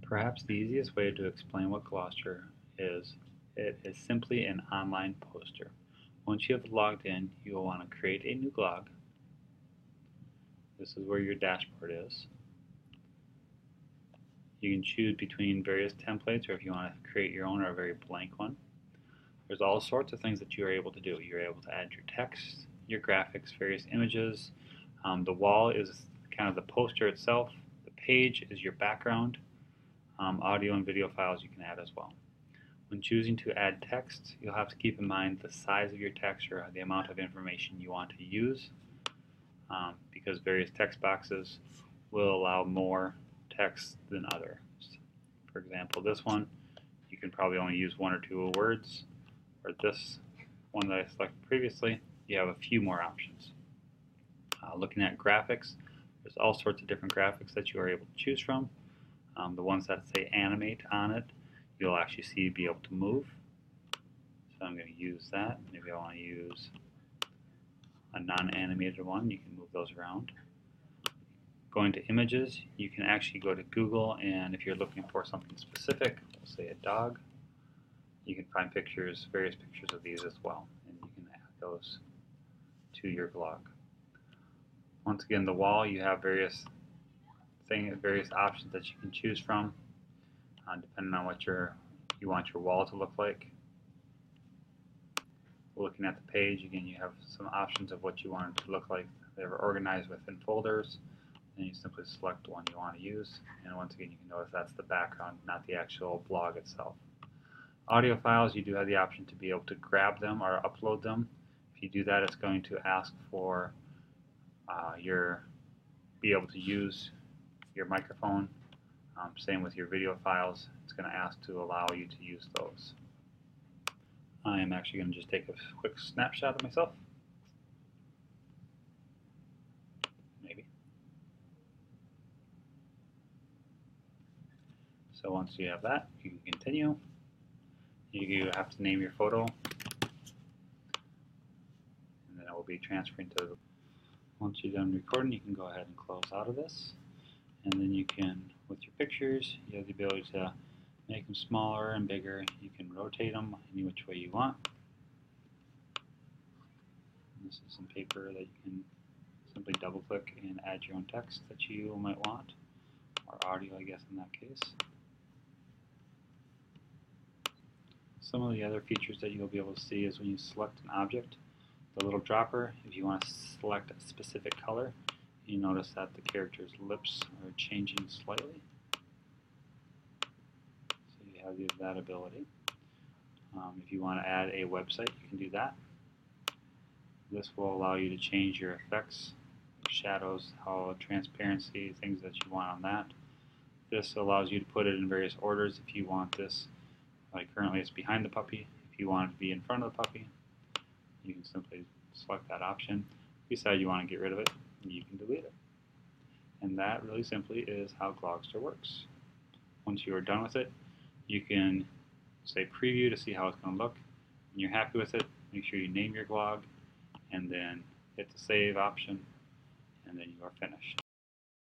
Perhaps the easiest way to explain what Glogster is, it is simply an online poster. Once you have logged in, you will want to create a new glog. This is where your dashboard is. You can choose between various templates, or if you want to create your own or a very blank one. There's all sorts of things that you are able to do. You're able to add your text, your graphics, various images. The wall is kind of the poster itself. The page is your background. Audio and video files you can add as well. When choosing to add text, you'll have to keep in mind the size of your text or the amount of information you want to use, because various text boxes will allow more text than others. For example, this one, you can probably only use 1 or 2 words, or this one that I selected previously, you have a few more options. Looking at graphics, there's all sorts of different graphics that you are able to choose from. The ones that say animate on it, you'll actually be able to move. So I'm going to use that. Maybe I want to use a non-animated one. You can move those around. Going to images, you can actually go to Google, and if you're looking for something specific, let's say a dog, you can find pictures, various pictures of these as well, and you can add those to your blog. Once again, the wall, you have various options that you can choose from, depending on what you want your wall to look like. Looking at the page, again, you have some options of what you want it to look like. They're organized within folders, and you simply select the one you want to use. And once again, you can notice that's the background, not the actual blog itself. Audio files, you do have the option to be able to grab them or upload them. If you do that, it's going to ask for be able to use your microphone. Same with your video files, it's going to ask to allow you to use those. I am actually going to just take a quick snapshot of myself. Maybe. So once you have that, you can continue. You have to name your photo, and then it will be transferring to. Once you're done recording, you can go ahead and close out of this, and then you can, with your pictures, you have the ability to make them smaller and bigger. You can rotate them any which way you want. This is some paper that you can simply double click and add your own text that you might want, or audio, I guess, in that case. Some of the other features that you'll be able to see is when you select an object, the little dropper, if you want to select a specific color, you notice that the character's lips are changing slightly. So you have that ability. If you want to add a website, you can do that. This will allow you to change your effects, shadows, how transparency, things that you want on that. This allows you to put it in various orders. If you want this, like currently it's behind the puppy. If you want it to be in front of the puppy, you can simply select that option. If you decide you want to get rid of it, you can delete it. And that really simply is how Glogster works. Once you are done with it, you can say preview to see how it's going to look. When you're happy with it, make sure you name your glog, and then hit the save option, and then you are finished.